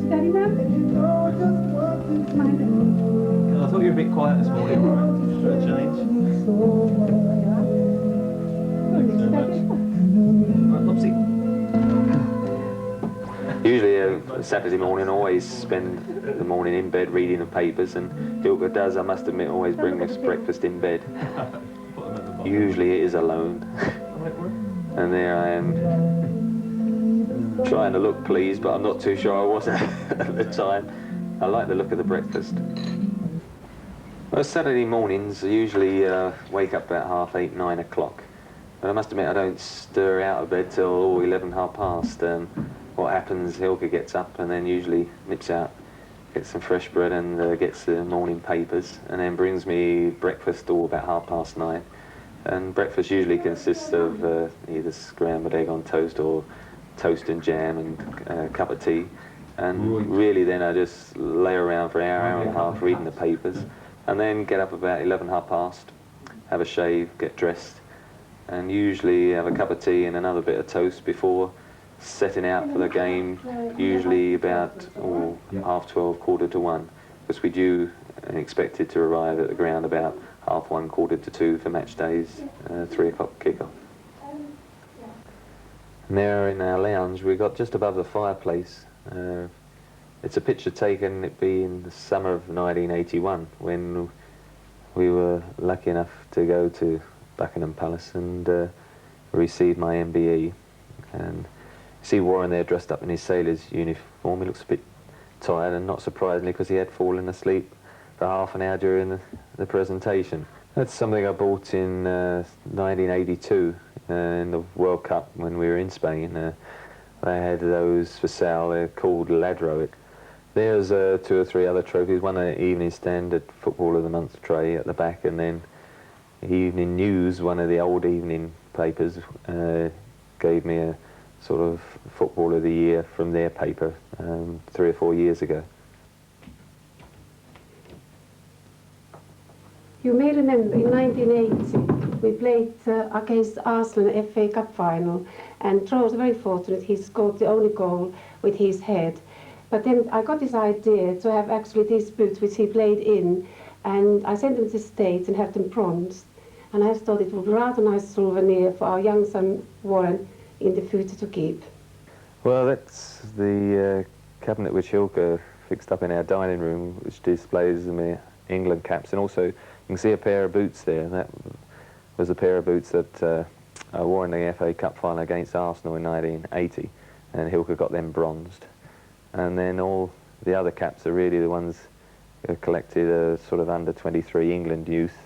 Daddy now? I thought you were a bit quiet this morning, right? For a change. Thanks very much. Right, Lopsy. Usually Saturday morning I always spend the morning in bed reading the papers, and Hilka does, I must admit, always bring us breakfast in bed. Usually it is alone. And there I am trying to look pleased, but I'm not too sure I was at the time. I like the look of the breakfast. Well, Saturday mornings I usually wake up about 8:30, 9 o'clock. But I must admit I don't stir out of bed till 11, half past. What happens, Hilka gets up and then usually nips out, gets some fresh bread and gets the morning papers, and then brings me breakfast all about 9:30. And breakfast usually consists of either scrambled egg on toast or toast and jam and a cup of tea. And really then I just lay around for an hour, hour and a half reading the papers, and then get up about 11, half past, have a shave, get dressed, and usually have a cup of tea and another bit of toast before setting out for the game, usually about 12:30, 1:45, because we do expected to arrive at the ground about 1:30, 1:45 for match days, 3 o'clock kickoff. And there in our lounge we got just above the fireplace. It's a picture taken, it being the summer of 1981, when we were lucky enough to go to Buckingham Palace and receive my MBE. And see Warren there dressed up in his sailor's uniform. He looks a bit tired, and not surprisingly because he had fallen asleep for half an hour during the presentation. That's something I bought in 1982 in the World Cup when we were in Spain. They had those for sale. They're called Ladro. There's 2 or 3 other trophies. One an Evening Standard Football of the Month tray at the back, and then Evening News, one of the old evening papers, gave me a sort of Football of the Year from their paper 3 or 4 years ago. You may remember in 1980 we played against Arsenal in the FA Cup final, and Trevor was very fortunate. He scored the only goal with his head. But then I got this idea to have actually these boots which he played in, and I sent them to the States and have them bronzed. And I thought it would be a rather nice souvenir for our young son Warren in the future to keep. Well, that's the cabinet which Hilka fixed up in our dining room, which displays the England caps, and also you can see a pair of boots there. That was a pair of boots that I wore in the FA Cup final against Arsenal in 1980, and Hilka got them bronzed. And then all the other caps are really the ones collected sort of under 23 England youth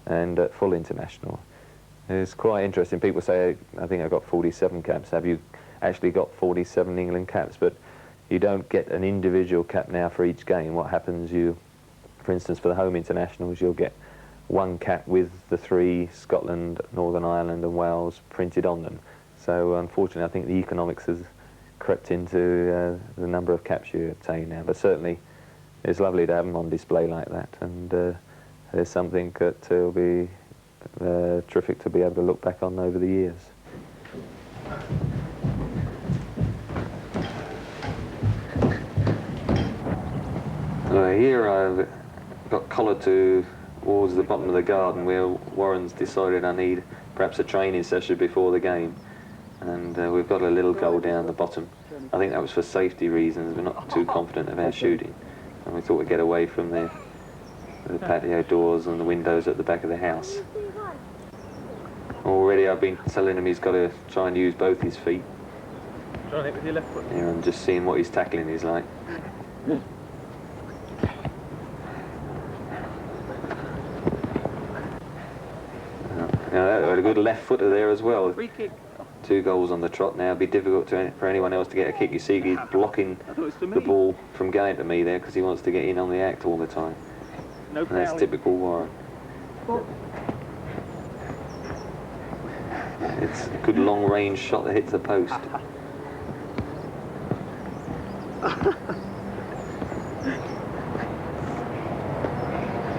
and at full international. It's quite interesting. People say, I think I've got 47 caps. Have you actually got 47 England caps? But you don't get an individual cap now for each game. What happens, for instance, for the home internationals, you'll get one cap with the 3, Scotland, Northern Ireland and Wales, printed on them. So unfortunately, I think the economics has crept into the number of caps you obtain now. But certainly, it's lovely to have them on display like that. And there's something that will be terrific to be able to look back on over the years. Here I've got collared towards the bottom of the garden where Warren's decided I need perhaps a training session before the game, and we've got a little goal down the bottom. I think that was for safety reasons. We're not too confident of our shooting, and we thought we'd get away from the patio doors and the windows at the back of the house. Already I've been telling him he's got to try and use both his feet. Try it with your left foot. Yeah, I'm just seeing what his tackling is like. Now, a good left footer there as well. Free kick. 2 goals on the trot now. It'd be difficult for anyone else to get a kick. You see he's blocking the ball from going to me there because he wants to get in on the act all the time. No, and that's typical Warren. It's a good long-range shot that hits the post.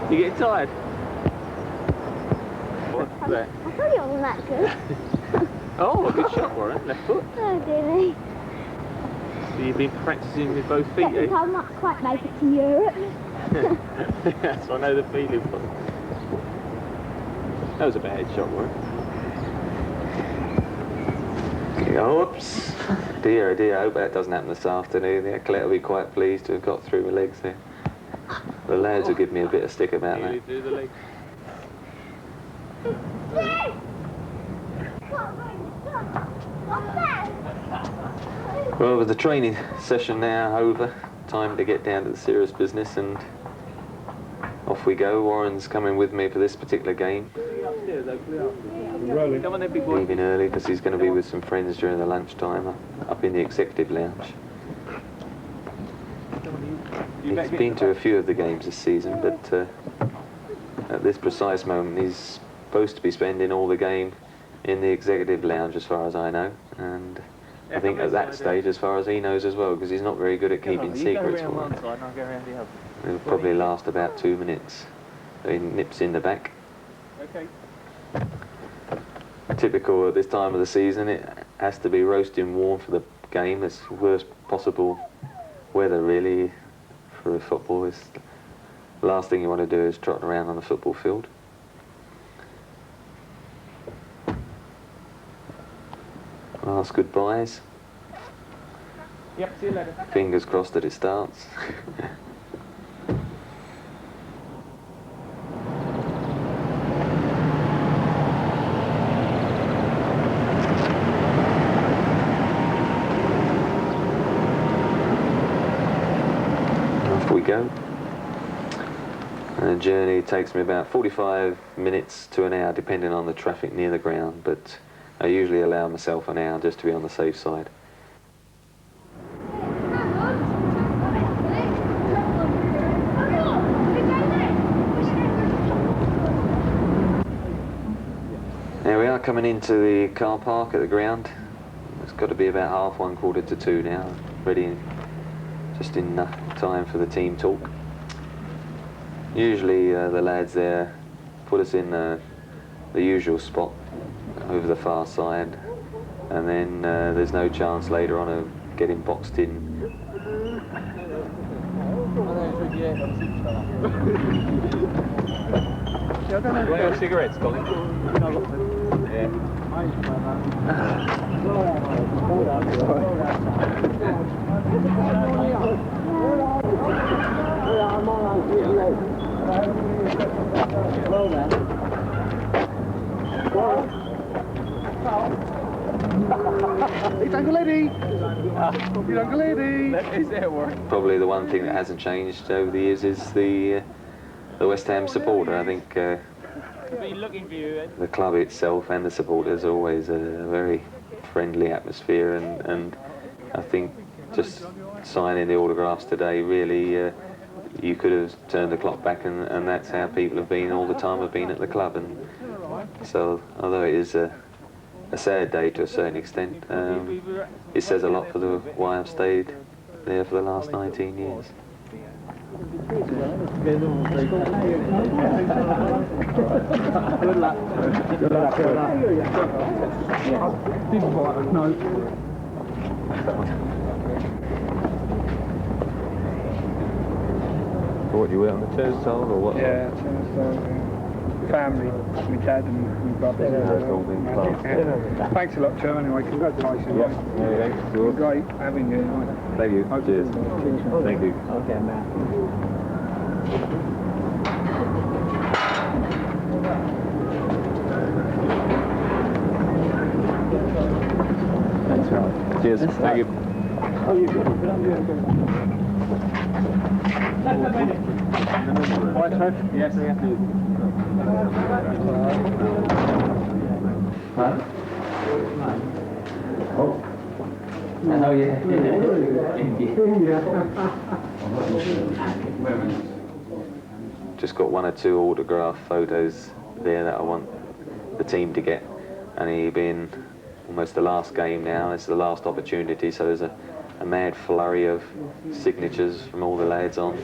You getting tired? What's that? I thought it wasn't that good. Oh, a good shot, Warren. Left foot. Oh, dearie. So you've been practising with both feet, I think I'll not quite make it to Europe. Yes, I know the feeling. That was a bad shot, wasn't it? Oops. Dear, oh dear, I hope that doesn't happen this afternoon. Yeah, Colette will be quite pleased to have got through my legs there. The lads will give me a bit of stick about that. Do the legs. Well, with the training session now over, time to get down to the serious business, and off we go. Warren's coming with me for this particular game. Come on then, big boy. Leaving early because he's going to be with some friends during the lunchtime up in the executive lounge. He's been to a few of the games this season, but at this precise moment he's supposed to be spending all the game in the executive lounge as far as I know, and I think at that stage as far as he knows as well, because he's not very good at keeping secrets for him. It'll probably last about 2 minutes. He nips in the back. Okay. Typical at this time of the season, it has to be roasting warm for the game. It's the worst possible weather really for a football. It's the last thing you want to do is trot around on the football field. Last goodbyes. Yep, see you later. Fingers crossed that it starts. Off we go. And the journey takes me about 45 minutes to an hour depending on the traffic near the ground, but I usually allow myself an hour just to be on the safe side. There we are, coming into the car park at the ground. It's got to be about 1:30 to 2 now, ready just in time for the team talk. Usually the lads there put us in the usual spot over the far side, and then there's no chance later on of getting boxed in. Want your cigarettes, Colin? Yeah. Probably the one thing that hasn't changed over the years is the West Ham supporter. I think the club itself and the supporters are always a very friendly atmosphere, and I think just signing the autographs today really you could have turned the clock back, and that's how people have been all the time have been at the club. And so although it is a sad day to a certain extent, it says a lot for why I've stayed there for the last 19 years. Good luck. Good luck. Good luck. No. What, you went on the turnstile or what? Yeah, turnstile. Family, my dad and my brother. Thanks a lot, Trevor. Anyway, congratulations. Yeah, thanks. It's great having you. Thank you. Cheers. Thank you. Okay, man. Thanks, Ralph. Cheers. Thank you. Oh, you're good. Right, Trev? Yes, yeah. Huh? Oh. Oh, yeah. Just got 1 or 2 autograph photos there that I want the team to get, and he being almost the last game now, it's the last opportunity, so there's a mad flurry of signatures from all the lads on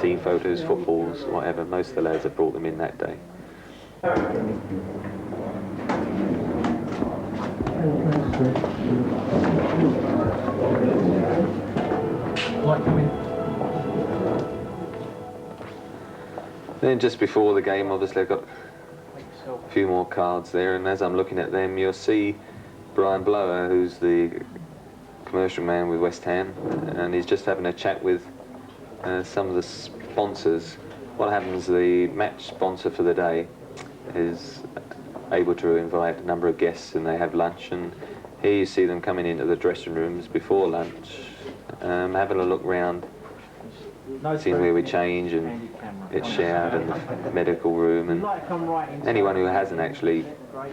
team photos, footballs, whatever. Most of the lads have brought them in that day. like coming. Then just before the game, obviously I've got a few more cards there, and as I'm looking at them, you'll see Brian Blower, who's the commercial man with West Ham, and he's just having a chat with some of the sponsors. What happens, the match sponsor for the day is able to invite a number of guests, and they have lunch, and here you see them coming into the dressing rooms before lunch, having a look round, seeing where we change and get showered, and the medical room, and anyone who hasn't actually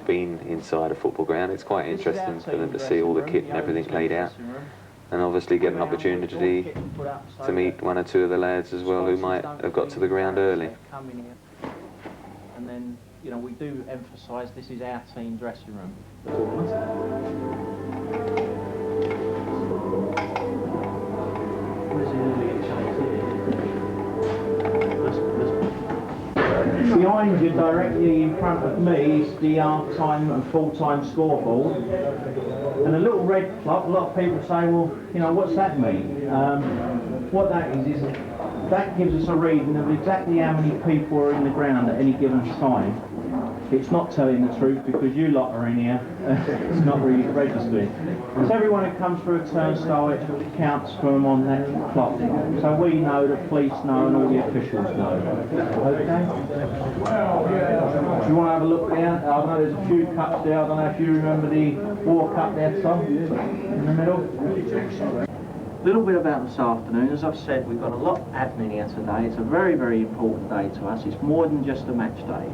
been inside a football ground, it's quite interesting for them to see all the kit and everything laid out, and obviously get an opportunity to meet one or two of the lads as well who might have got to the ground early. And then, you know, we do emphasise this is our team dressing room. Behind you, directly in front of me, is the half-time and full-time scoreboard. And a little red clock. A lot of people say, well, you know, what's that mean? What that is that gives us a reading of exactly how many people are in the ground at any given time. It's not telling the truth because you lot are in here. It's not really registering. So everyone who comes through a turnstile, it counts for them on that clock. So we know, the police know, and all the officials know. Okay? Do you want to have a look there? I know there's a few cups there. I don't know if you remember the war cup there, Tom, in the middle. A little bit about this afternoon. As I've said, we've got a lot happening here today. It's a very, very important day to us. It's more than just a match day.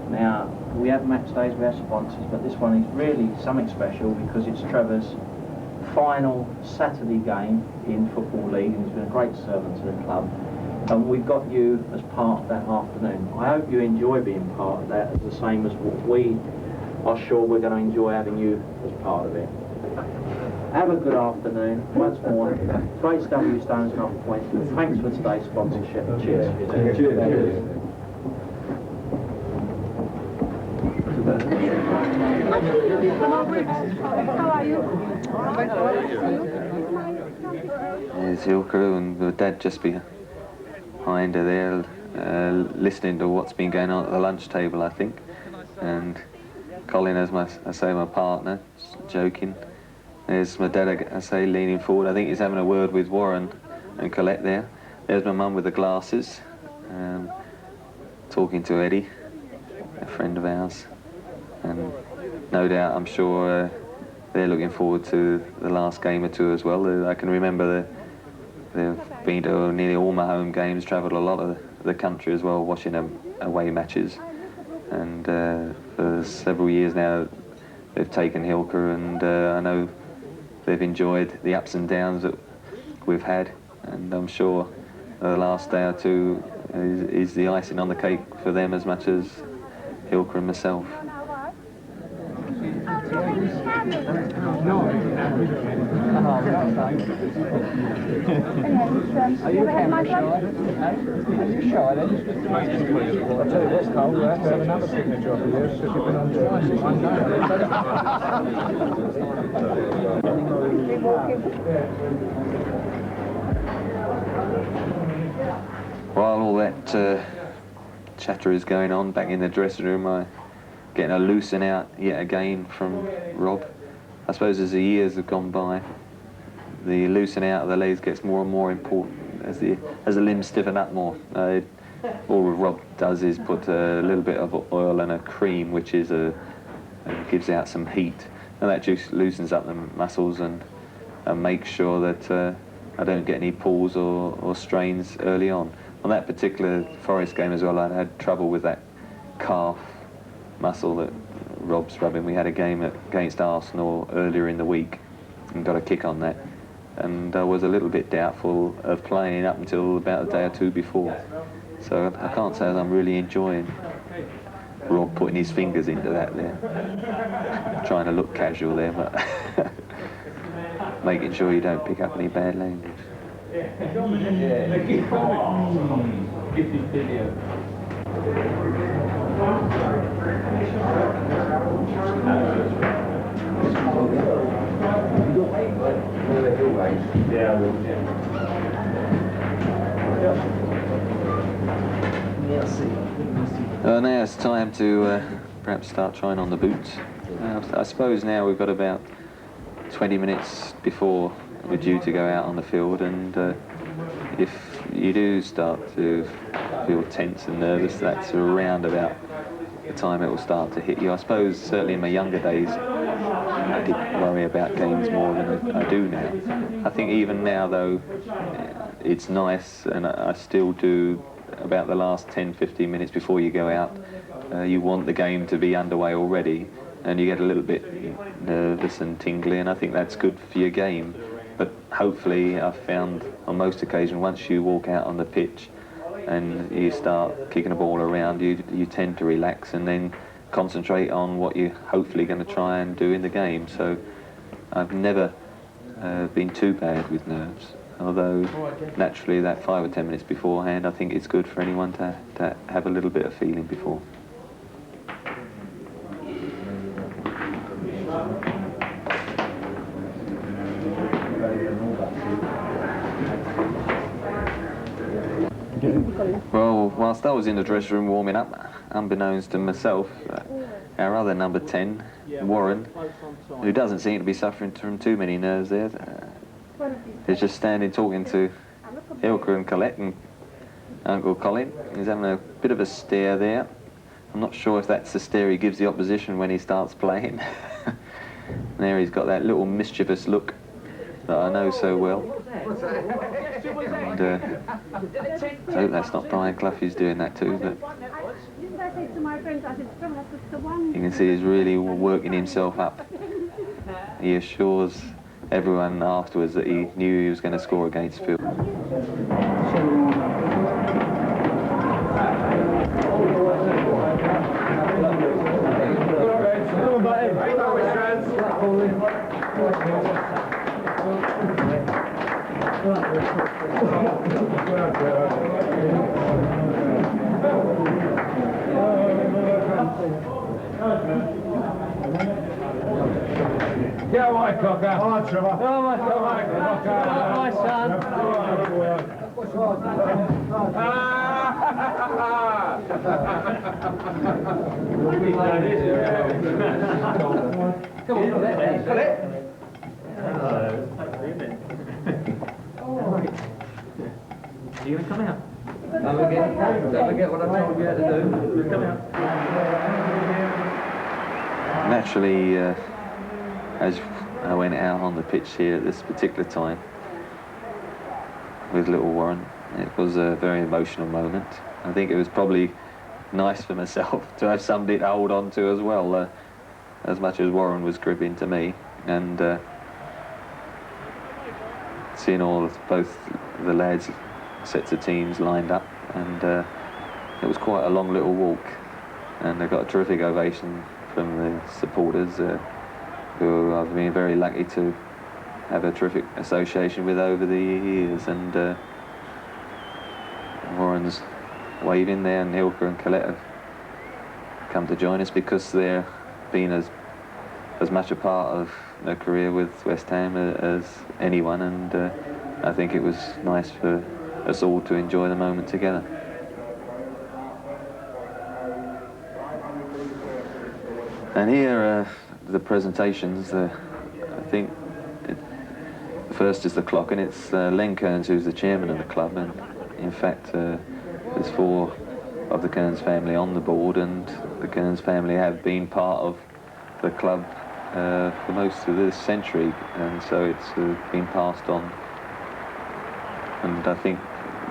Now, we have match days, we have sponsors, but this one is really something special because it's Trevor's final Saturday game in Football League, and he's been a great servant to the club. And we've got you as part of that afternoon. I hope you enjoy being part of that, the same as what we are sure we're going to enjoy having you as part of it. Have a good afternoon. Once more, Grace W. Stones and Off Point. Thanks for today's sponsorship. Cheers. Cheers. How are you? There's Ilka and the dad just behind her there, listening to what's been going on at the lunch table, I think. And Colin, as I say, my partner, joking. There's my dad, I say, leaning forward. I think he's having a word with Warren and Colette there. There's my mum with the glasses, talking to Eddie, a friend of ours. And no doubt, I'm sure they're looking forward to the last game or two as well. I can remember they've been to nearly all my home games, travelled a lot of the country as well, watching away matches. And for several years now, they've taken Hilker, and I know they've enjoyed the ups and downs that we've had. And I'm sure the last day or two is the icing on the cake for them as much as Hilker and myself. Are you camera shy? Are you shy then? I'll tell you what's cold, we'll have to have another signature off of you because you've been on twice in one day. While all that chatter is going on back in the dressing room, I'm getting a loosen out yet again from Rob. I suppose as the years have gone by, the loosening out of the legs gets more and more important as the limbs stiffen up more. All Rob does is put a little bit of oil and a cream, which is gives out some heat, and that just loosens up the muscles and makes sure that I don't get any pulls or strains early on. On that particular Forest game as well, I had trouble with that calf muscle that Rob's rubbing. We had a game against Arsenal earlier in the week and got a kick on that, and I was a little bit doubtful of playing up until about a day or two before. So I can't say that I'm really enjoying Rob putting his fingers into that there. Trying to look casual there, but making sure you don't pick up any bad language. it's time to perhaps start trying on the boots. I suppose now we've got about 20 minutes before we're due to go out on the field, and if you do start to feel tense and nervous, that's around about the time it will start to hit you. I suppose certainly in my younger days I did worry about games more than I do now. I think even now though it's nice, and I still do about the last 10-15 minutes before you go out, you want the game to be underway already, and you get a little bit nervous and tingly, and I think that's good for your game. But hopefully I've found on most occasions once you walk out on the pitch and you start kicking the ball around, you tend to relax and then concentrate on what you're hopefully going to try and do in the game. So I've never been too bad with nerves, although naturally that 5 or 10 minutes beforehand I think it's good for anyone to have a little bit of feeling before. Well, whilst I was in the dressing room warming up, unbeknownst to myself, our other number 10, Warren, who doesn't seem to be suffering from too many nerves there, is just standing talking to Ilka and Colette and Uncle Colin. He's having a bit of a stare there. I'm not sure if that's the stare he gives the opposition when he starts playing. There he's got that little mischievous look that I know so well. And I hope that's not Brian Clough who's doing that too, but you can see he's really working himself up. He assures everyone afterwards that he knew he was going to score against Phil. Get away, cocker. All right, Trevor. Oh, my son. Come on, Colette. Are you going to come out? Don't forget what I told you how to do. Come out. Naturally, as I went out on the pitch here at this particular time with little Warren, it was a very emotional moment. I think it was probably nice for myself to have somebody to hold on to as well, as much as Warren was cribbing to me, and seeing both the lads' sets of teams lined up, and it was quite a long little walk, and I got a terrific ovation from the supporters, who I've been very lucky to have a terrific association with over the years, and Warren's waving there, and Ilka and Colette have come to join us because they're been as much a part of their career with West Ham as anyone, and I think it was nice for us all to enjoy the moment together. And here the presentations, I think first is the clock, and it's Len Kearns who's the chairman of the club, and in fact there's 4 of the Kearns family on the board, and the Kearns family have been part of the club for most of this century, and so it's been passed on, and I think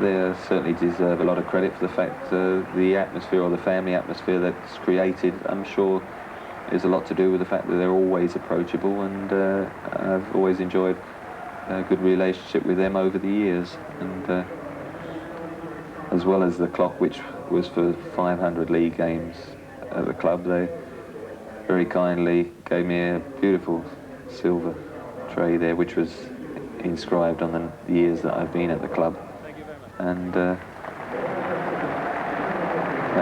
they certainly deserve a lot of credit for the fact the atmosphere, or the family atmosphere that's created, I'm sure is a lot to do with the fact that they're always approachable, and I've always enjoyed a good relationship with them over the years, and as well as the clock, which was for 500 league games at the club, they very kindly gave me a beautiful silver tray there, which was inscribed on the years that I've been at the club, and that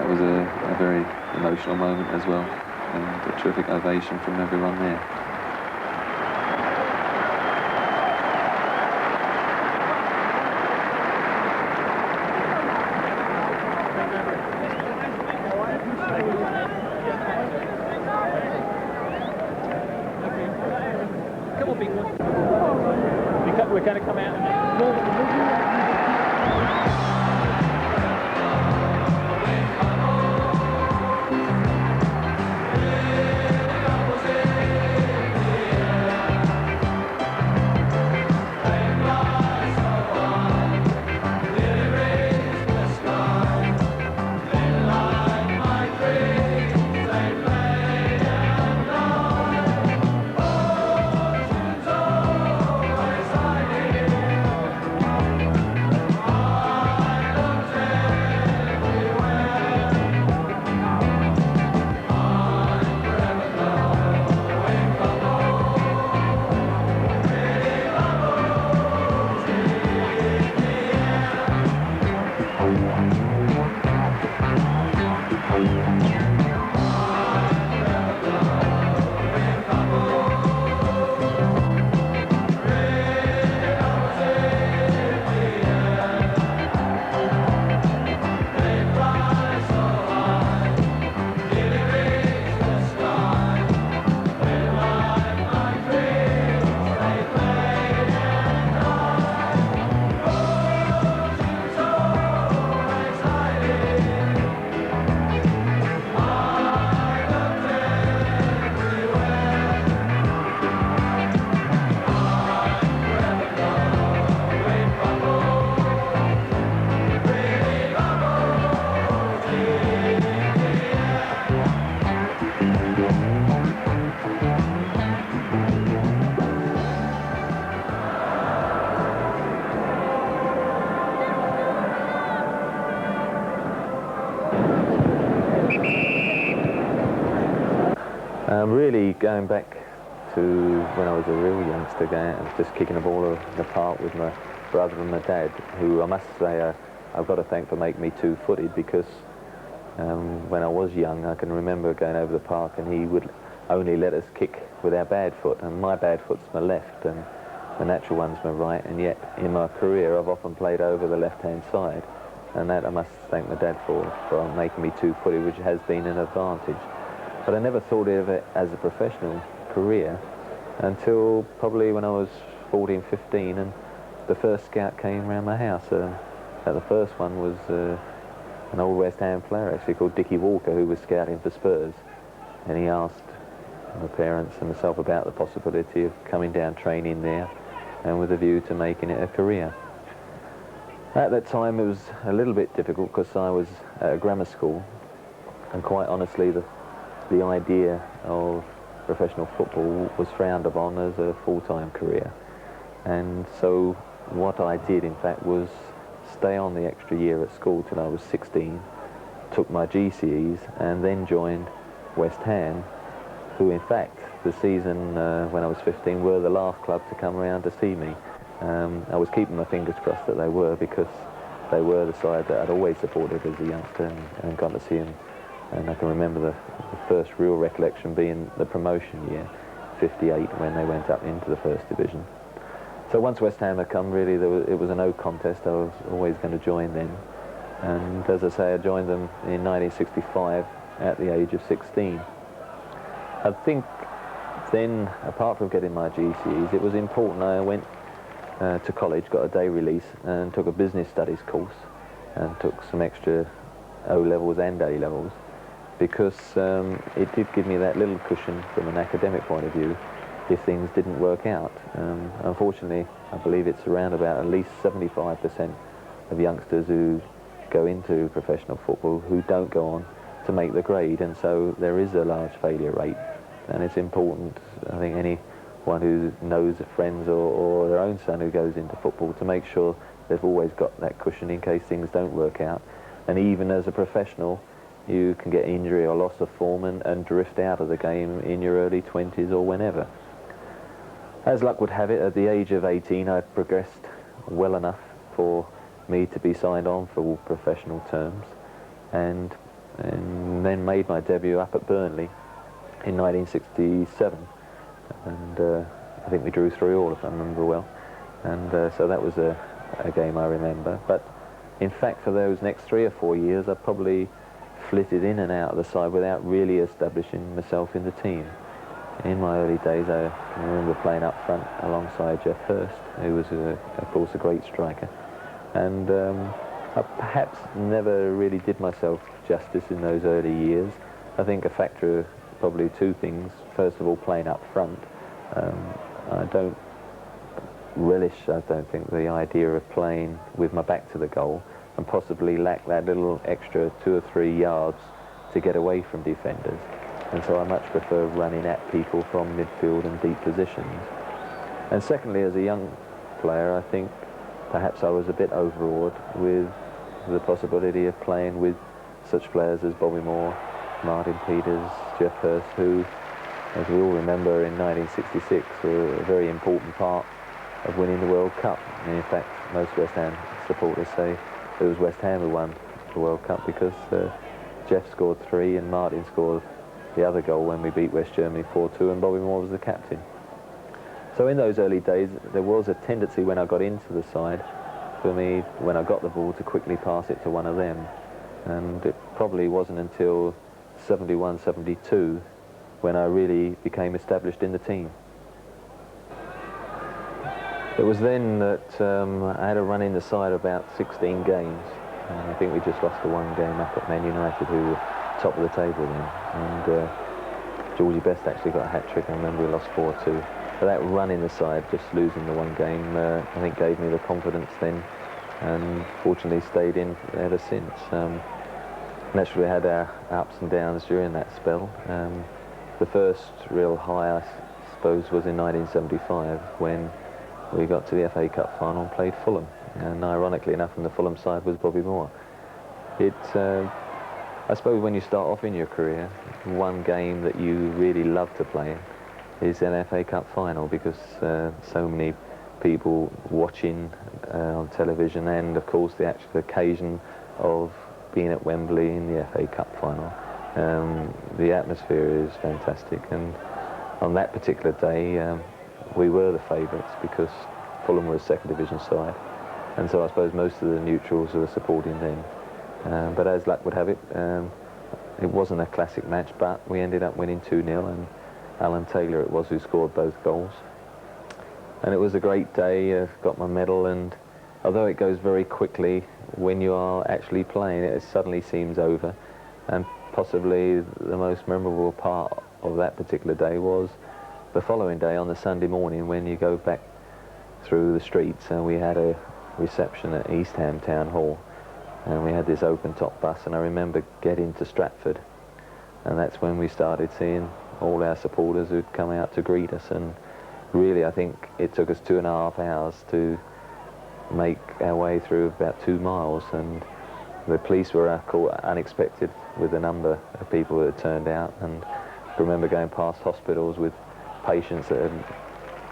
was a very emotional moment as well, and a terrific ovation from everyone there. That'll be good. We're going to come out and... Really going back to when I was a real youngster, going and just kicking the ball in the park with my brother and my dad, who I must say I've got to thank for making me two-footed, because when I was young I can remember going over the park and he would only let us kick with our bad foot, and my bad foot's my left and the natural one's my right, and yet in my career I've often played over the left-hand side, and that I must thank my dad for making me two-footed, which has been an advantage. But I never thought of it as a professional career until probably when I was 14, 15, and the first scout came around my house. The first one was an old West Ham player actually called Dickie Walker, who was scouting for Spurs, and he asked my parents and myself about the possibility of coming down training there, and with a view to making it a career. At that time it was a little bit difficult because I was at a grammar school, and quite honestly the idea of professional football was frowned upon as a full-time career. And so what I did, in fact, was stay on the extra year at school till I was 16, took my GCEs, and then joined West Ham, who, in fact, the season when I was 15 were the last club to come around to see me. I was keeping my fingers crossed that they were, because they were the side that I'd always supported as a youngster and got to see them. And I can remember the first real recollection being the promotion year, 58, when they went up into the first division. So once West Ham had come, really, it was a no contest. I was always going to join them. And as I say, I joined them in 1965 at the age of 16. I think then, apart from getting my GCEs, it was important I went to college, got a day release, and took a business studies course, and took some extra O-levels and A-levels, because it did give me that little cushion from an academic point of view if things didn't work out. Unfortunately, I believe it's around about at least 75% of youngsters who go into professional football who don't go on to make the grade, and so there is a large failure rate. And it's important, I think, anyone who knows friends or their own son who goes into football, to make sure they've always got that cushion in case things don't work out. And even as a professional, you can get injury or loss of form and drift out of the game in your early 20s or whenever. As luck would have it, at the age of 18, I'd progressed well enough for me to be signed on for all professional terms, and then made my debut up at Burnley in 1967. And I think we drew 3-3, if I remember well. And so that was a game I remember. But in fact, for those next 3 or 4 years, I probably flitted in and out of the side without really establishing myself in the team. in my early days, I can remember playing up front alongside Jeff Hurst, who was, of course, a great striker. And I perhaps never really did myself justice in those early years. I think a factor of probably two things. First of all, playing up front. I don't relish, I don't think, the idea of playing with my back to the goal, and possibly lack that little extra 2 or 3 yards to get away from defenders. And so I much prefer running at people from midfield and deep positions. And secondly, as a young player, I think perhaps I was a bit overawed with the possibility of playing with such players as Bobby Moore, Martin Peters, Jeff Hurst, who, as we all remember, in 1966 were a very important part of winning the World Cup. And in fact, most West Ham supporters say it was West Ham who won the World Cup, because Jeff scored 3 and Martin scored the other goal when we beat West Germany 4-2, and Bobby Moore was the captain. So in those early days, there was a tendency when I got into the side for me, when I got the ball, to quickly pass it to one of them. And it probably wasn't until 71, 72 when I really became established in the team. It was then that I had a run in the side about 16 games. And I think we just lost the 1 game up at Man United, who were top of the table then. And Georgie Best actually got a hat-trick. I remember we lost 4-2. But that run in the side, just losing the 1 game, I think gave me the confidence then, and fortunately stayed in ever since. Naturally, we had our ups and downs during that spell. The first real high, I suppose, was in 1975, when we got to the FA Cup final and played Fulham. And ironically enough, on the Fulham side was Bobby Moore. I suppose when you start off in your career, one game that you really love to play is an FA Cup final, because so many people watching on television, and of course the actual occasion of being at Wembley in the FA Cup final. The atmosphere is fantastic, and on that particular day we were the favourites, because Fulham were a second division side, and so I suppose most of the neutrals were supporting them. But as luck would have it, it wasn't a classic match, but we ended up winning 2-0, and Alan Taylor it was who scored both goals. And it was a great day. Got my medal, and although it goes very quickly, when you are actually playing, it suddenly seems over. And possibly the most memorable part of that particular day was the following day, on the Sunday morning, when you go back through the streets, and we had a reception at East Ham Town Hall, and we had this open top bus, and I remember getting to Stratford, and that's when we started seeing all our supporters who'd come out to greet us. And really, I think it took us 2.5 hours to make our way through about 2 miles, and the police were caught unexpected with the number of people that had turned out. And I remember going past hospitals with patients that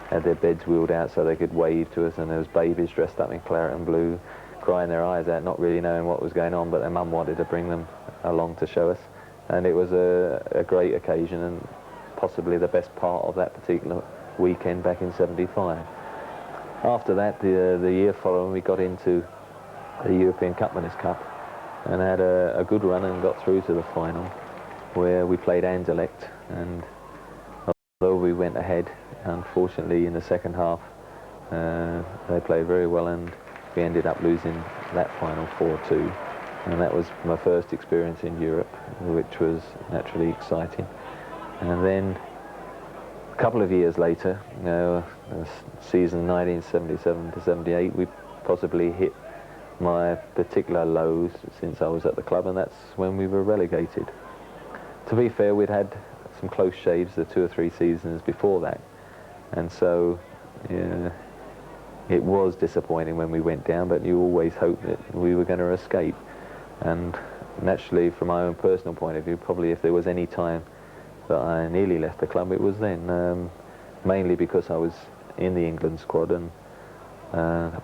had their beds wheeled out so they could wave to us, and there was babies dressed up in claret and blue, crying their eyes out, not really knowing what was going on, but their mum wanted to bring them along to show us. And it was a great occasion, and possibly the best part of that particular weekend back in 75. After that, the year following, we got into the European Cup Winners' Cup and had a good run and got through to the final, where we played Anderlecht. And although we went ahead, unfortunately in the second half they played very well, and we ended up losing that final 4-2. And that was my first experience in Europe, which was naturally exciting. And then a couple of years later, season 1977 to 78, we possibly hit my particular lows since I was at the club, and that's when we were relegated. To be fair, we'd had some close shaves the 2 or 3 seasons before that, and so it was disappointing when we went down, but you always hoped that we were going to escape. And naturally, from my own personal point of view, probably if there was any time that I nearly left the club, it was then, mainly because I was in the England squad, and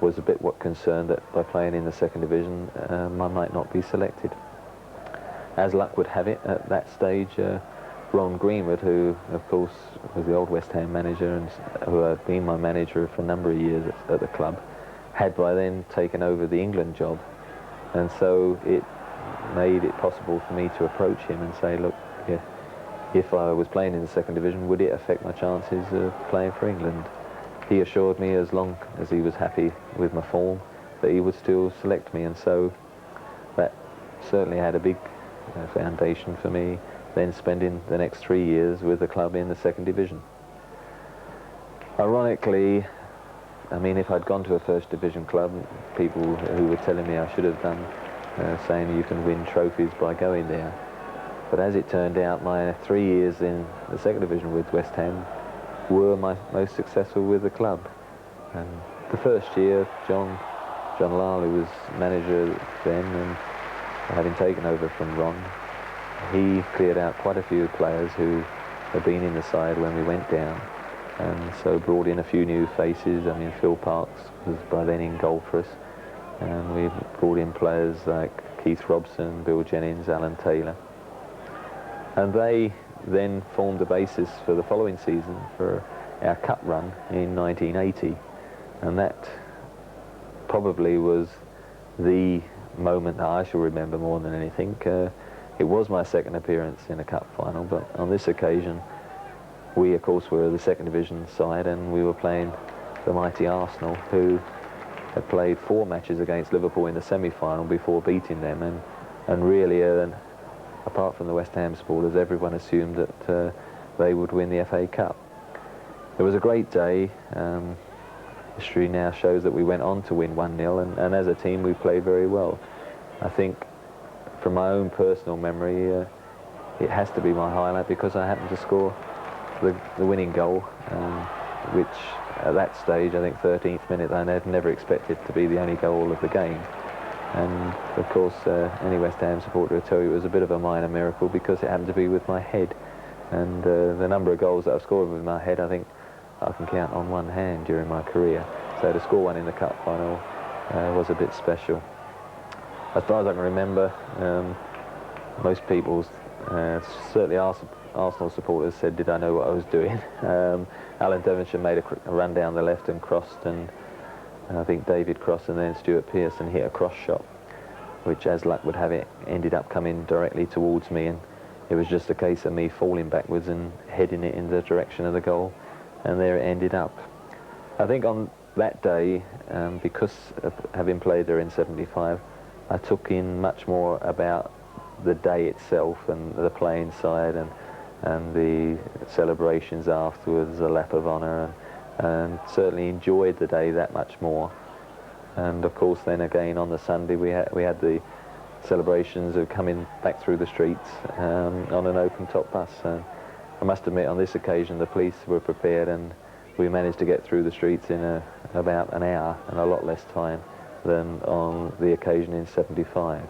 was a bit concerned that by playing in the second division I might not be selected. As luck would have it, at that stage Ron Greenwood, who of course was the old West Ham manager and who had been my manager for a number of years at the club, had by then taken over the England job. And so it made it possible for me to approach him and say, look, if I was playing in the second division, would it affect my chances of playing for England? He assured me as long as he was happy with my form that he would still select me, and so that certainly had a big foundation for me then spending the next 3 years with the club in the second division. Ironically, I mean, if I'd gone to a first division club, people who were telling me I should have done, saying you can win trophies by going there. But as it turned out, my 3 years in the second division with West Ham were my most successful with the club. And the first year, John Lyle, who was manager then, and having taken over from Ron, he cleared out quite a few players who had been in the side when we went down, and so brought in a few new faces. I mean, Phil Parkes was by then in goal for us, and we brought in players like Keith Robson, Bill Jennings, Alan Taylor, and they then formed the basis for the following season for our cup run in 1980, and that probably was the moment that I shall remember more than anything. It was my second appearance in a cup final, but on this occasion we of course were the second division side, and we were playing the mighty Arsenal, who had played 4 matches against Liverpool in the semi-final before beating them, and really apart from the West Ham supporters, everyone assumed that they would win the FA Cup. It was a great day. History now shows that we went on to win 1-0, and as a team we played very well. I think from my own personal memory, it has to be my highlight because I happened to score the winning goal, which at that stage, I think 13th minute, I had never expected to be the only goal of the game. And of course, any West Ham supporter will tell you it was a bit of a minor miracle because it happened to be with my head. And the number of goals that I've scored with my head, I think I can count on one hand during my career. So to score one in the cup final was a bit special. As far as I can remember, most people, certainly Arsenal supporters, said, did I know what I was doing? Alan Devonshire made a run down the left and crossed, and I think David Cross and then Stuart Pearson hit a cross shot, which, as luck would have it, ended up coming directly towards me, and it was just a case of me falling backwards and heading it in the direction of the goal, and there it ended up. I think on that day, because of having played there in '75, I took in much more about the day itself and the playing side and the celebrations afterwards, the lap of honour, and certainly enjoyed the day that much more. And of course then again on the Sunday we had the celebrations of coming back through the streets on an open top bus. I must admit, on this occasion the police were prepared, and we managed to get through the streets in about an hour, and a lot less time than on the occasion in '75.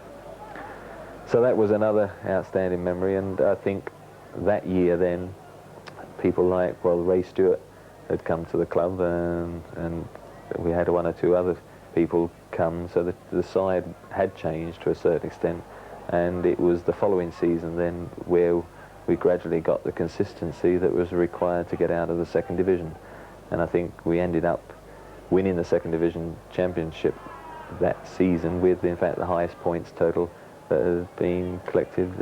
So that was another outstanding memory, and I think that year then people like, well, Ray Stewart had come to the club, and we had 1 or 2 other people come, so the side had changed to a certain extent, and it was the following season then where we gradually got the consistency that was required to get out of the second division. And I think we ended up winning the second division championship that season with, in fact, the highest points total that has been collected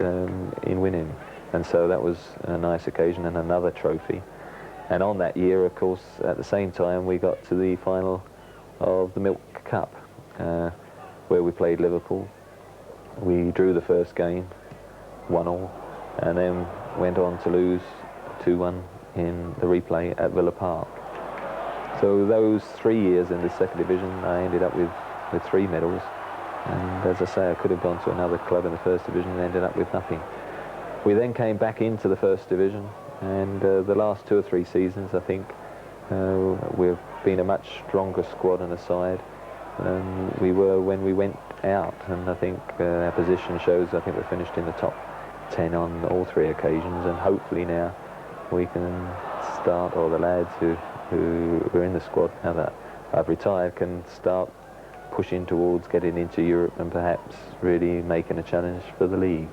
in winning. And so that was a nice occasion and another trophy. And on that year, of course, at the same time, we got to the final of the Milk Cup, where we played Liverpool. We drew the first game, 1-1, and then went on to lose 2-1 in the replay at Villa Park. So those 3 years in the second division, I ended up with 3 medals. And as I say, I could have gone to another club in the first division and ended up with nothing. We then came back into the first division, and the last 2 or 3 seasons, I think, we've been a much stronger squad and a side than we were when we went out. And I think our position shows, I think we finished in the top 10 on all 3 occasions, and hopefully now we can start, or the lads who are in the squad now that I've retired, can start pushing towards getting into Europe and perhaps really making a challenge for the league.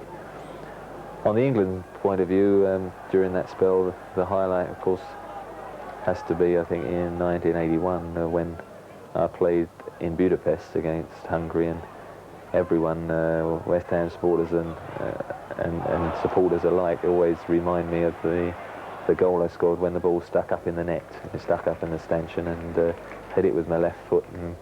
On the England point of view, during that spell, the highlight, of course, has to be, I think, in 1981 when I played in Budapest against Hungary, and everyone, West Ham supporters and and supporters alike always remind me of the goal I scored when the ball stuck up in the net. It stuck up in the stanchion, and hit it with my left foot, and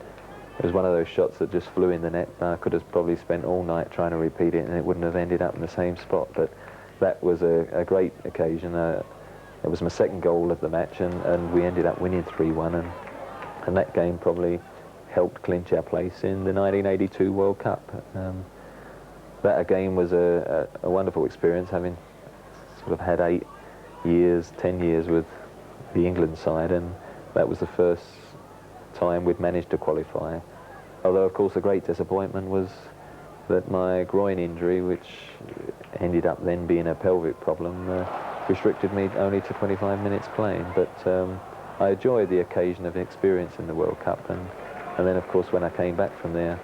it was one of those shots that just flew in the net. I could have probably spent all night trying to repeat it, and it wouldn't have ended up in the same spot. But that was a great occasion. It was my second goal of the match, and we ended up winning 3-1, and that game probably helped clinch our place in the 1982 World Cup. That again was a wonderful experience, having sort of had 10 years with the England side, and that was the first time we'd managed to qualify. Although, of course, the great disappointment was that my groin injury, which ended up then being a pelvic problem, restricted me only to 25 minutes playing. But I enjoyed the occasion of experience in the World Cup, and then, of course, when I came back from there,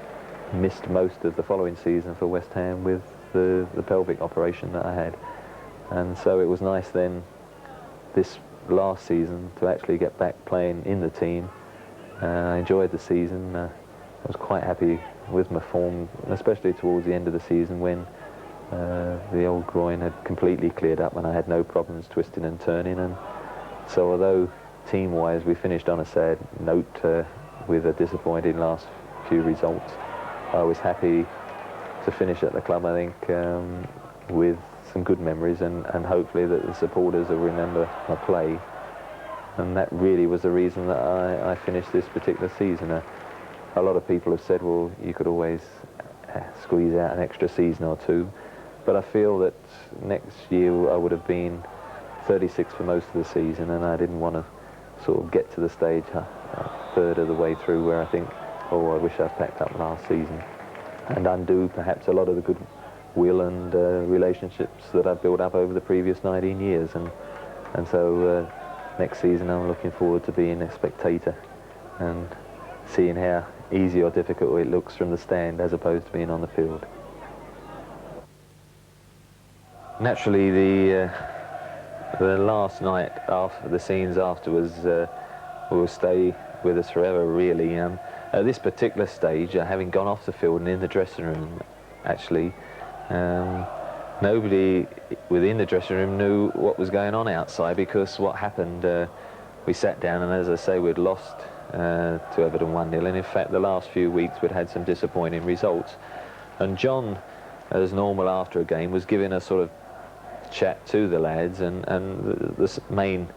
missed most of the following season for West Ham with the pelvic operation that I had. And so it was nice then, this last season, to actually get back playing in the team. I enjoyed the season. I was quite happy with my form, especially towards the end of the season when the old groin had completely cleared up and I had no problems twisting and turning. And so although team-wise we finished on a sad note with a disappointing last few results, I was happy to finish at the club, I think, with some good memories, and hopefully that the supporters will remember my play. And that really was the reason that I finished this particular season. A lot of people have said, well, you could always squeeze out an extra season or two, but I feel that next year I would have been 36 for most of the season, and I didn't want to sort of get to the stage a third of the way through where I think, oh, I wish I'd packed up last season, and undo perhaps a lot of the good will and relationships that I've built up over the previous 19 years. And so next season I'm looking forward to being a spectator and seeing how easy or difficult it looks from the stand as opposed to being on the field. Naturally, the last night, after the scenes afterwards, will stay with us forever, really. At this particular stage, having gone off the field and in the dressing room, actually, nobody within the dressing room knew what was going on outside, because what happened, we sat down, and as I say, we'd lost to Everton 1-0, and in fact the last few weeks we'd had some disappointing results. And John, as normal after a game, was giving a sort of chat to the lads, and the main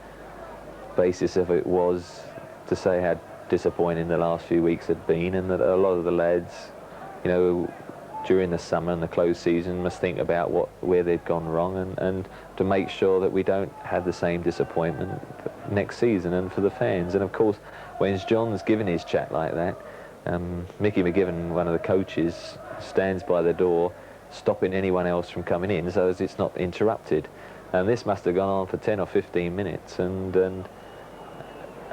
basis of it was to say how disappointing the last few weeks had been, and that a lot of the lads, you know, during the summer and the closed season must think about where they'd gone wrong, and to make sure that we don't have the same disappointment next season, and for the fans. And of course, when John's giving his chat like that, Mickey McGivern, one of the coaches, stands by the door stopping anyone else from coming in so as it's not interrupted. And this must have gone on for 10 or 15 minutes, and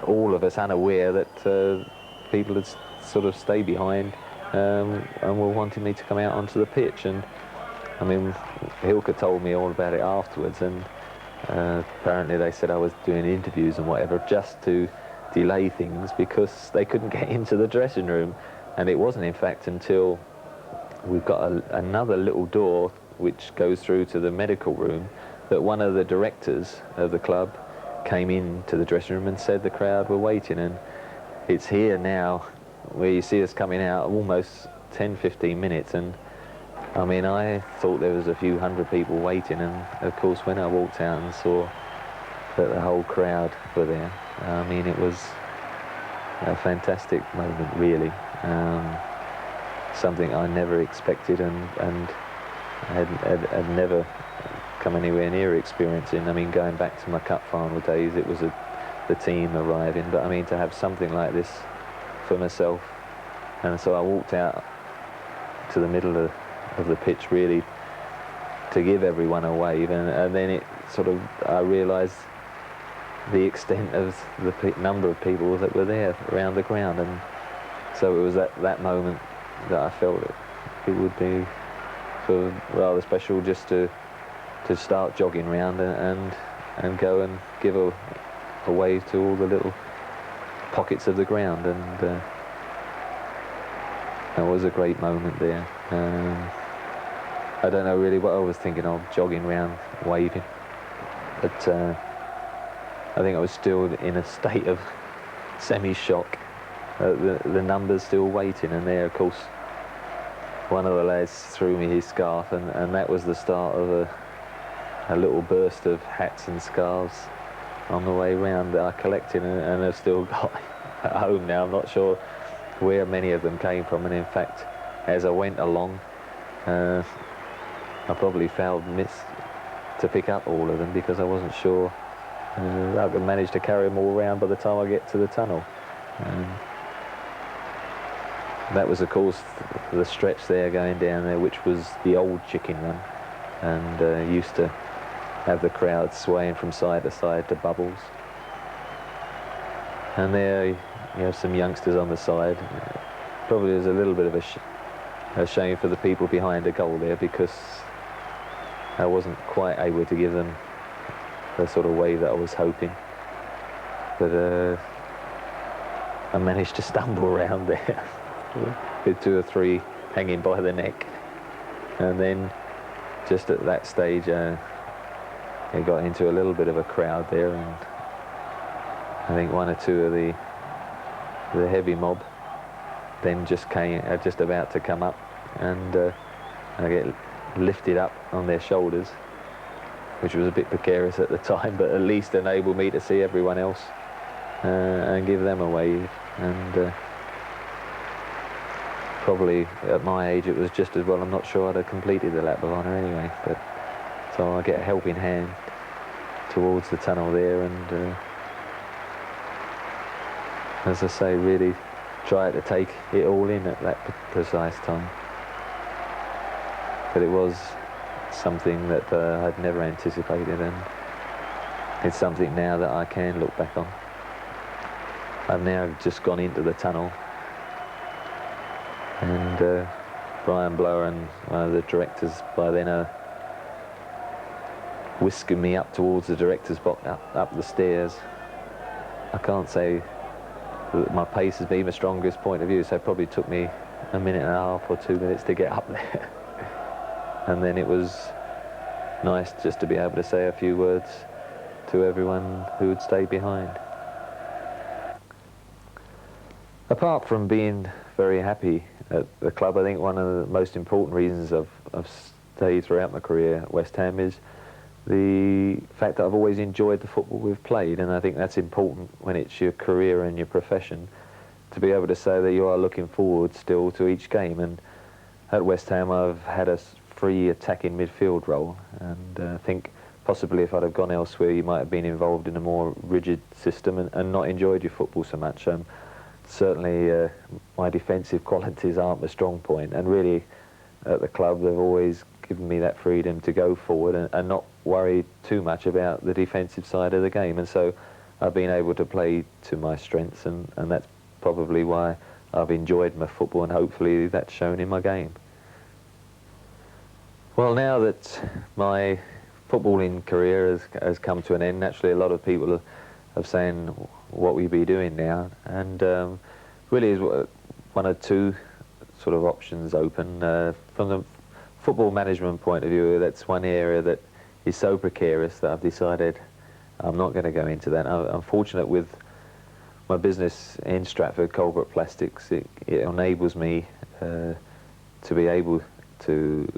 all of us unaware that people had sort of stayed behind and were wanting me to come out onto the pitch. And I mean, Hilke told me all about it afterwards, and apparently they said I was doing interviews and whatever just to delay things because they couldn't get into the dressing room. And it wasn't, in fact, until we've got another little door which goes through to the medical room that one of the directors of the club came into the dressing room and said the crowd were waiting. And it's here now where you see us coming out almost 10-15 minutes, and I mean, I thought there was a few hundred people waiting, and of course when I walked out and saw that the whole crowd were there, I mean, it was a fantastic moment, really. Something I never expected, and had never come anywhere near experiencing. I mean, going back to my cup final days, it was the team arriving, but I mean, to have something like this for myself. And so I walked out to the middle of the pitch, really, to give everyone a wave, and then it sort of, I realised the extent of the number of people that were there around the ground. And so it was that moment that I felt it would be sort of rather special just to start jogging around and go and give a wave to all the little pockets of the ground. And that was a great moment there. I don't know really what I was thinking of, jogging around, waving. But I think I was still in a state of semi-shock. The numbers still waiting, and there, of course, one of the lads threw me his scarf, and that was the start of a little burst of hats and scarves on the way round that I collected, and I've still got at home now. I'm not sure where many of them came from, and in fact, as I went along, I probably failed to pick up all of them because I wasn't sure I could manage to carry them all around by the time I get to the tunnel. That was, of course, the stretch there going down there, which was the old chicken run, and used to have the crowd swaying from side to side to bubbles. And there you have some youngsters on the side. Probably there's a little bit of a shame for the people behind the goal there, because I wasn't quite able to give them the sort of way that I was hoping. But I managed to stumble around there with 2 or 3 hanging by the neck. And then just at that stage, it got into a little bit of a crowd there, and I think 1 or 2 of the heavy mob then just about to come up, and I get lifted up on their shoulders, which was a bit precarious at the time, but at least enabled me to see everyone else and give them a wave. And probably at my age it was just as well. I'm not sure I'd have completed the lap of honour anyway, but so I get a helping hand towards the tunnel there, and as I say, really try to take it all in at that precise time. But it was something that I'd never anticipated, and it's something now that I can look back on. I've now just gone into the tunnel, and Brian Blower and one of the directors by then are whisking me up towards the director's box, up the stairs. I can't say that my pace has been my strongest point of view, so it probably took me a minute and a half or 2 minutes to get up there. And then it was nice just to be able to say a few words to everyone who had stayed behind. Apart from being very happy at the club, I think one of the most important reasons I've stayed throughout my career at West Ham is the fact that I've always enjoyed the football we've played, and I think that's important when it's your career and your profession, to be able to say that you are looking forward still to each game. And at West Ham I've had a free attacking midfield role, and I think possibly if I'd have gone elsewhere you might have been involved in a more rigid system and not enjoyed your football so much. Certainly my defensive qualities aren't my strong point, and really at the club they've always given me that freedom to go forward and not worry too much about the defensive side of the game, and so I've been able to play to my strengths, and that's probably why I've enjoyed my football, and hopefully that's shown in my game. Well, now that my footballing career has come to an end, naturally a lot of people are saying, what will you be doing now? And really is 1 or 2 sort of options open. From the football management point of view, that's one area that is so precarious that I've decided I'm not going to go into that. I'm fortunate with my business in Stratford, Colbert Plastics. It enables me to be able to,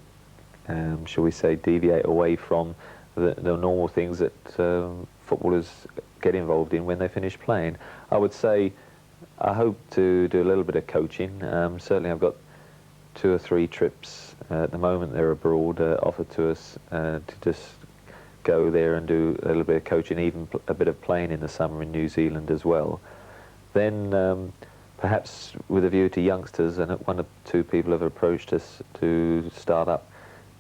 shall we say, deviate away from the normal things that footballers get involved in when they finish playing. I would say I hope to do a little bit of coaching. Certainly I've got 2 or 3 trips at the moment they're abroad offered to us to just go there and do a little bit of coaching, even a bit of playing in the summer in New Zealand as well. Then perhaps with a view to youngsters, and 1 or 2 people have approached us to start up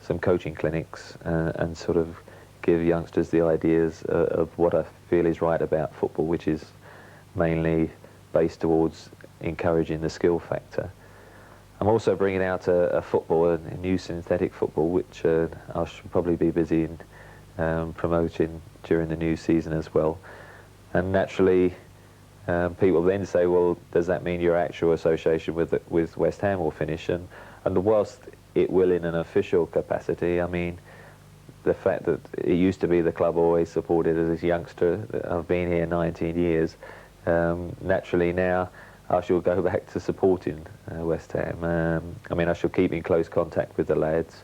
some coaching clinics and sort of give youngsters the ideas of what I feel is right about football, which is mainly based towards encouraging the skill factor. I'm also bringing out a football, a new synthetic football, which I should probably be busy in promoting during the new season as well. And naturally, people then say, well, does that mean your actual association with West Ham will finish? And whilst it will in an official capacity. I mean, the fact that it used to be the club always supported as a youngster. I've been here 19 years. Naturally now I shall go back to supporting West Ham. I mean, I shall keep in close contact with the lads,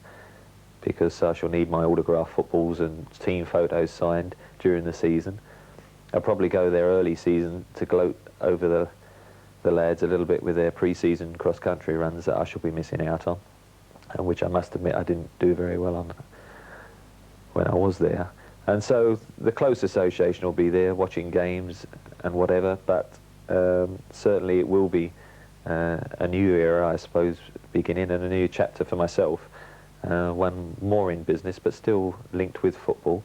because I shall need my autographed footballs and team photos signed during the season. I'll probably go there early season to gloat over the lads a little bit with their pre-season cross-country runs that I shall be missing out on, and which I must admit I didn't do very well on when I was there. And so the close association will be there, watching games and whatever, but certainly it will be a new era, I suppose, beginning, and a new chapter for myself. One more in business, but still linked with football.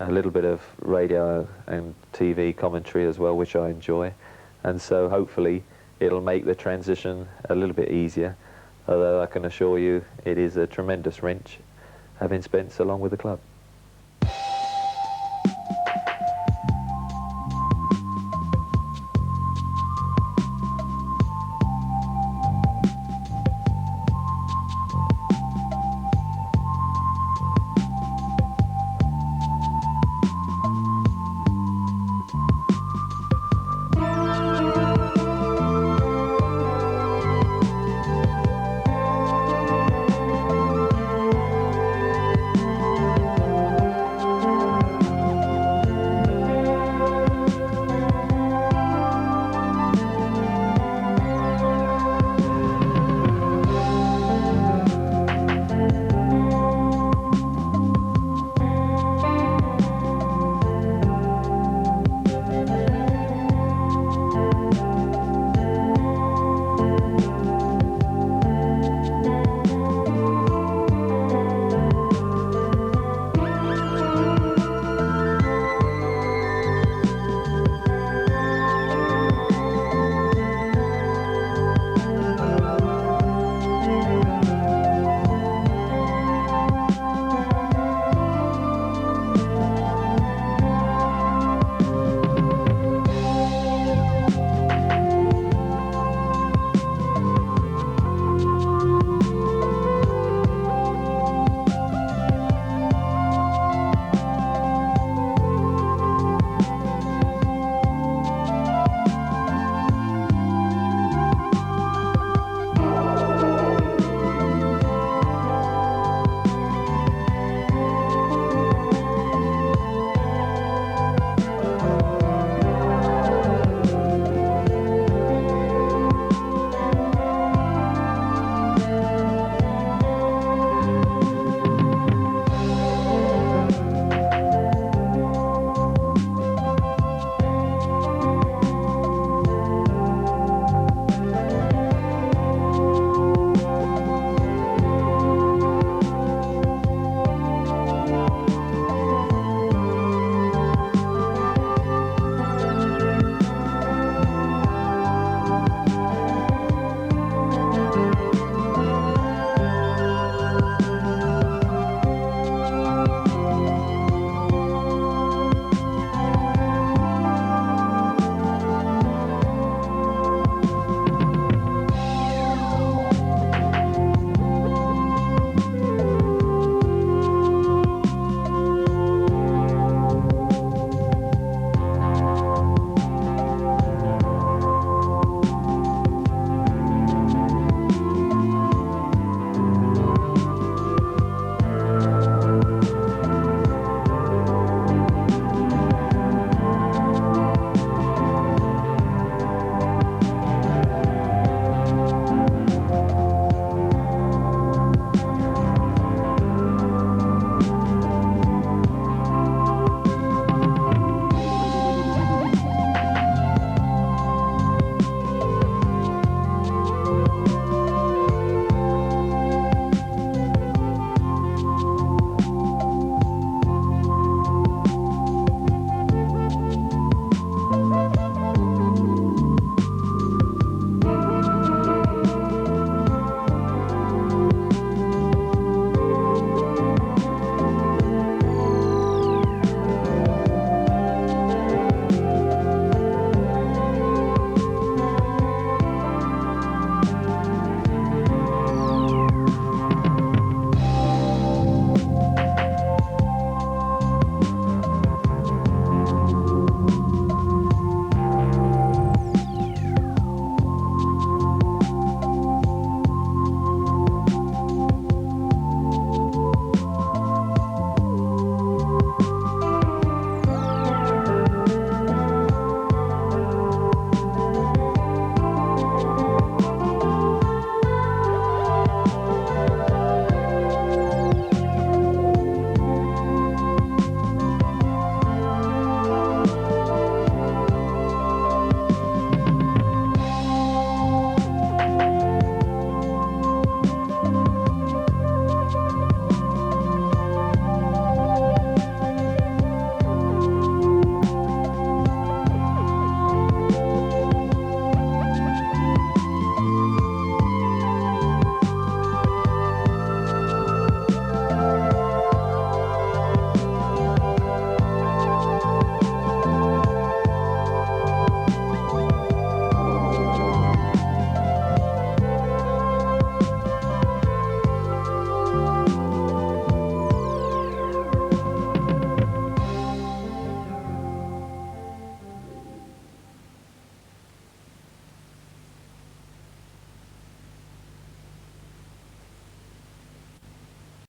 A little bit of radio and TV commentary as well, which I enjoy. And so hopefully it'll make the transition a little bit easier, although I can assure you it is a tremendous wrench, having spent so long with the club.